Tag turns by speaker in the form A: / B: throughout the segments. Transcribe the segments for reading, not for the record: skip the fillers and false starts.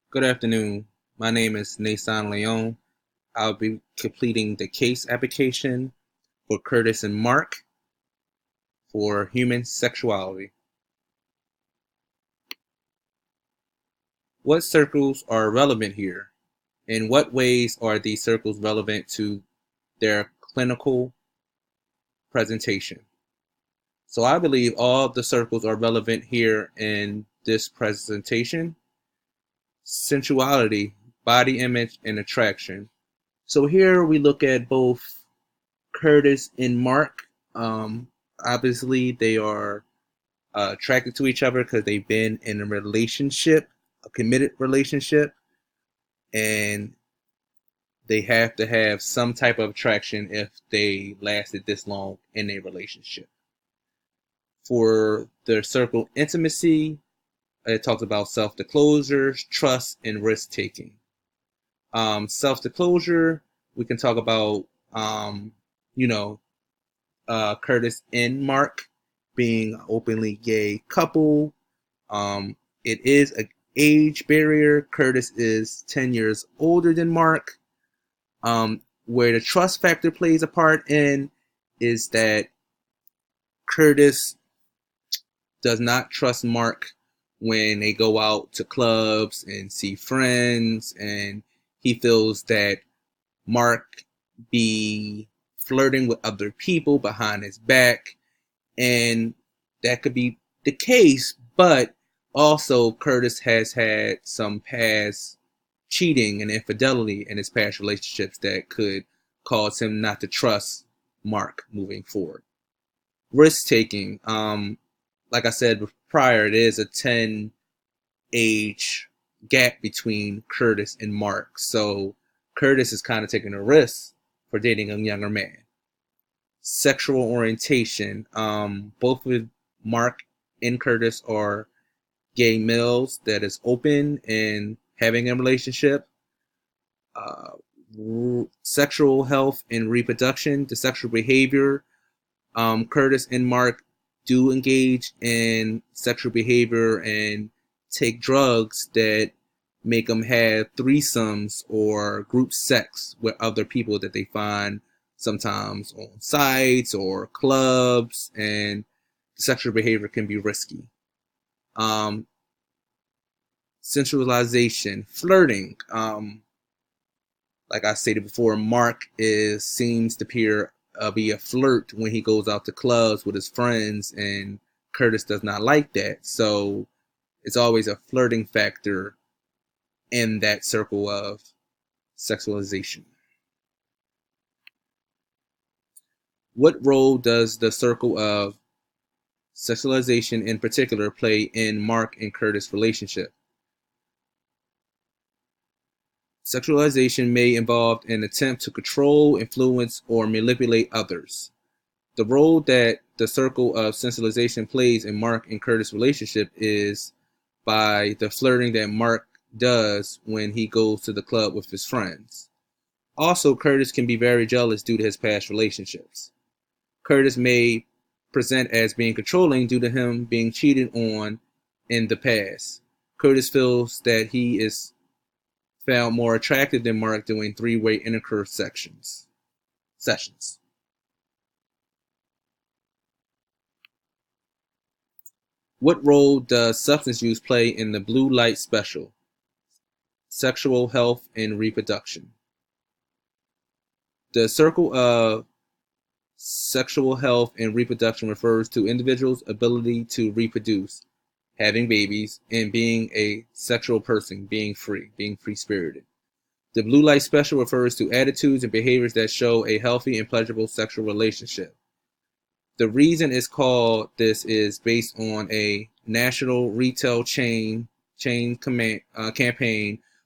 A: Good afternoon. My name is Nason Leon. I'll be completing the case application for Curtis and Mark for human sexuality. What circles are relevant here? In what ways are these circles relevant to their clinical presentation? So I believe all of the circles are relevant here in this presentation. Sensuality, body image, and attraction. So here we look at both Curtis and Mark. Obviously, they are attracted to each other because they've been in a relationship, a committed relationship, and they have to have some type of attraction if they lasted this long in a relationship. For their circle intimacy, it talks about self-disclosure, trust, and risk-taking. Self-disclosure, we can talk about, um, you know, Curtis and Mark being an openly gay couple. It is an age barrier. Curtis is 10 years older than Mark. Where the trust factor plays a part in is that Curtis does not trust Mark when they go out to clubs and see friends, and he feels that Mark be flirting with other people behind his back, and that could be the case, but also Curtis has had some past cheating and infidelity in his past relationships that could cause him not to trust Mark moving forward. Risk taking, like I said prior, it is a 10 age gap between Curtis and Mark, so Curtis is kind of taking a risk for dating a younger man. Sexual orientation. Both with Mark and Curtis are gay males that is open and having a relationship. Uh, Sexual health and reproduction, the sexual behavior. Curtis and Mark do engage in sexual behavior and take drugs that make them have threesomes or group sex with other people that they find sometimes on sites or clubs, and sexual behavior can be risky. Um, Sensualization, flirting. Like I stated before, Mark is seems to appear be a flirt when he goes out to clubs with his friends, and Curtis does not like that. So it's always a flirting factor in that circle of sexualization. What role does the circle of sexualization in particular play in Mark and Curtis' relationship? Sexualization may involve an attempt to control, influence, or manipulate others. The role that the circle of sensualization plays in Mark and Curtis' relationship is by the flirting that Mark does when he goes to the club with his friends. Also, Curtis can be very jealous due to his past relationships. Curtis may present as being controlling due to him being cheated on in the past. Curtis feels that he is found more attractive than Mark doing three-way intercourse sessions. What role does substance use play in the blue light special? Sexual health and reproduction. The circle of sexual health and reproduction refers to individuals' ability to reproduce, having babies, and being a sexual person, being free spirited. The blue light special refers to attitudes and behaviors that show a healthy and pleasurable sexual relationship. The reason it's called this is based on a national retail campaign,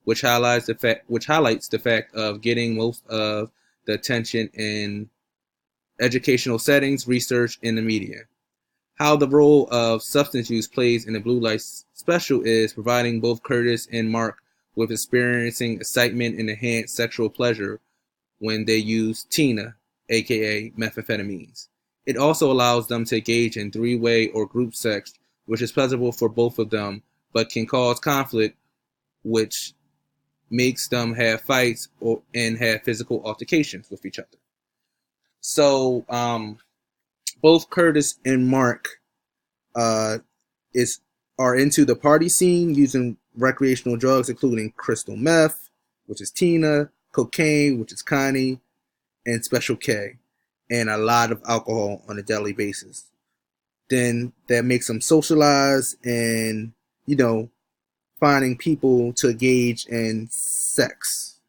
A: which highlights the fact of getting most of the attention in educational settings, research, and the media. How the role of substance use plays in the blue light special is providing both Curtis and Mark with experiencing excitement and enhanced sexual pleasure when they use Tina, aka methamphetamines. It also allows them to engage in three-way or group sex, which is pleasurable for both of them, but can cause conflict which makes them have fights and have physical altercations with each other. So both Curtis and Mark uh, is are into the party scene using recreational drugs, including crystal meth, which is Tina, cocaine, which is Connie, and Special K, and a lot of alcohol on a daily basis. Then that makes them socialize and, you know, finding people to engage in sex,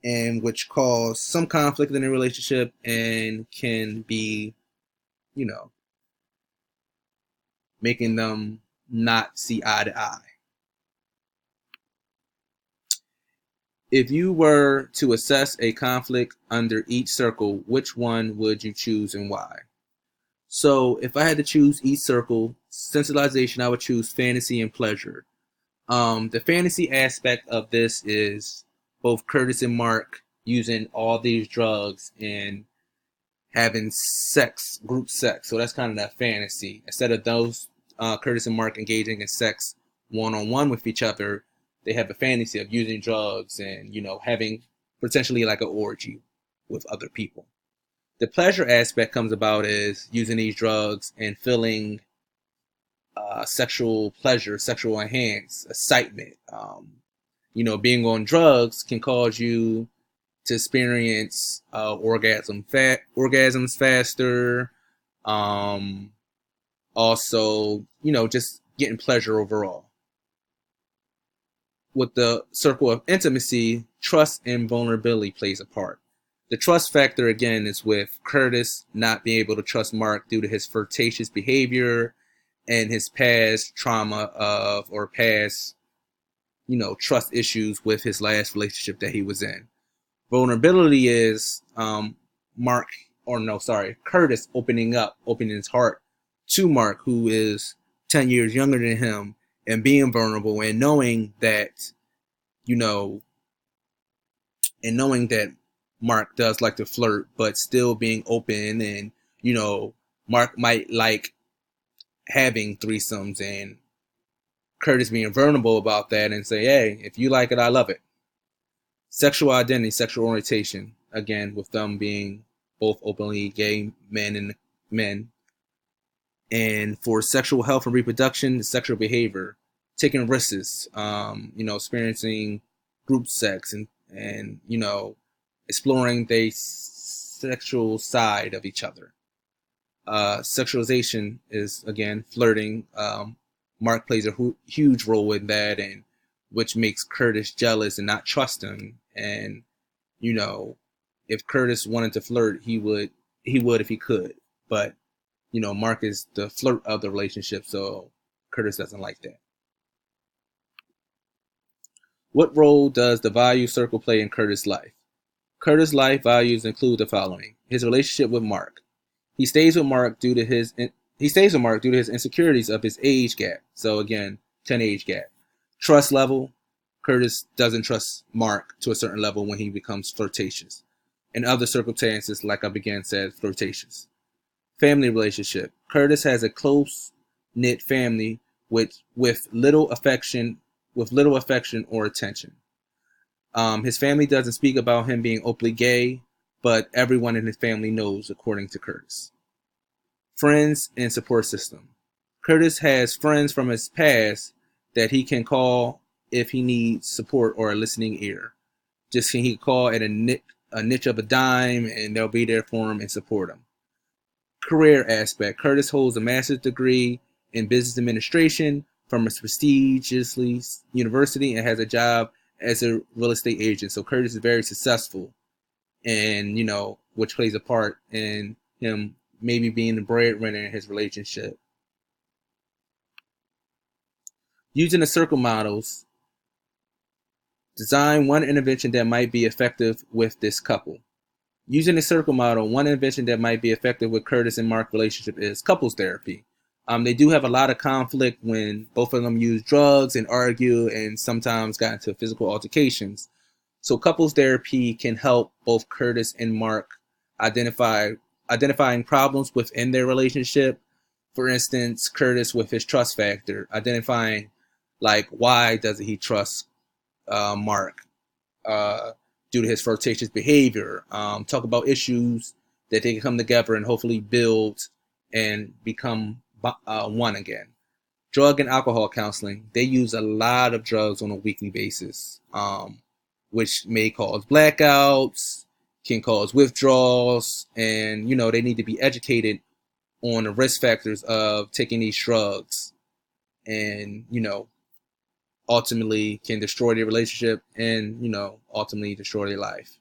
A: and which cause some conflict in a relationship and can be, you know, making them not see eye to eye. If you were to assess a conflict under each circle, which one would you choose and why? So if I had to choose each circle, sensitization, I would choose fantasy and pleasure. The fantasy aspect of this is both Curtis and Mark using all these drugs and having sex, group sex. So that's kind of that fantasy. Instead of those Curtis and Mark engaging in sex one-on-one with each other, they have a fantasy of using drugs and, you know, having potentially like an orgy with other people. The pleasure aspect comes about is using these drugs and feeling sexual pleasure, sexual enhance, excitement. Being on drugs can cause you to experience orgasms faster. Um, Also, just getting pleasure overall. With the circle of intimacy, trust and vulnerability plays a part. The trust factor again is with Curtis not being able to trust Mark due to his flirtatious behavior and his past trauma or past, trust issues with his last relationship that he was in. Vulnerability is Curtis opening his heart to Mark, who is 10 years younger than him, and being vulnerable and knowing that, you know, and knowing that Mark does like to flirt, but still being open and, Mark might like having threesomes, and Curtis being vulnerable about that and say, hey, if you like it, I love it. Sexual identity, sexual orientation, again, with them being both openly gay men and men. And for sexual health and reproduction, sexual behavior, taking risks, experiencing group sex and exploring the sexual side of each other. Sexualization is again flirting. Mark plays a huge role in that, and which makes Curtis jealous and not trust him. And if Curtis wanted to flirt, he would if he could. But Mark is the flirt of the relationship, so Curtis doesn't like that. What role does the value circle play in Curtis' life? Curtis' life values include the following: his relationship with Mark. He stays with Mark due to his insecurities of his age gap. So again, 10 age gap. Trust level: Curtis doesn't trust Mark to a certain level when he becomes flirtatious. In other circumstances, like I began said, flirtatious. Family relationship: Curtis has a close knit family with little affection or attention. His family doesn't speak about him being openly gay, but everyone in his family knows, according to Curtis. Friends and support system: Curtis has friends from his past that he can call if he needs support or a listening ear. Just he can call at a niche of a dime, and they'll be there for him and support him. Career aspect: Curtis holds a master's degree in business administration from a prestigious university and has a job as a real estate agent. So Curtis is very successful, and which plays a part in him maybe being the breadwinner in his relationship. Using the circle models, design one intervention that might be effective with this couple. Using the circle model, one intervention that might be effective with Curtis and Mark relationship is couples therapy. They do have a lot of conflict when both of them use drugs and argue and sometimes got into physical altercations. So couples therapy can help both Curtis and Mark identifying problems within their relationship. For instance, Curtis with his trust factor, identifying Like, why doesn't he trust Mark uh, due to his flirtatious behavior? Talk about issues that they can come together and hopefully build and become one again. Drug and alcohol counseling. They use a lot of drugs on a weekly basis, which may cause blackouts, can cause withdrawals, and they need to be educated on the risk factors of taking these drugs, and ultimately can destroy their relationship and ultimately destroy their life.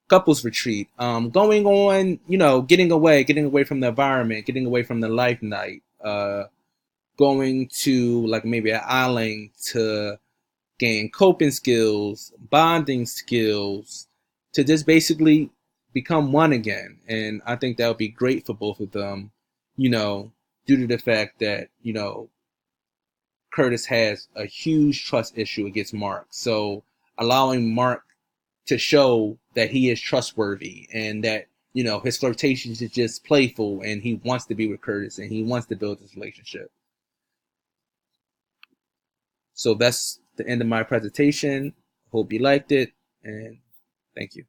A: Couples retreat, going on, getting away from the environment, getting away from the life night, going to like maybe an island to gain coping skills, bonding skills, to just basically become one again. And I think that would be great for both of them, due to the fact that Curtis has a huge trust issue against Mark. So allowing Mark to show that he is trustworthy and that his flirtations is just playful and he wants to be with Curtis and he wants to build this relationship. So that's the end of my presentation. Hope you liked it, and thank you.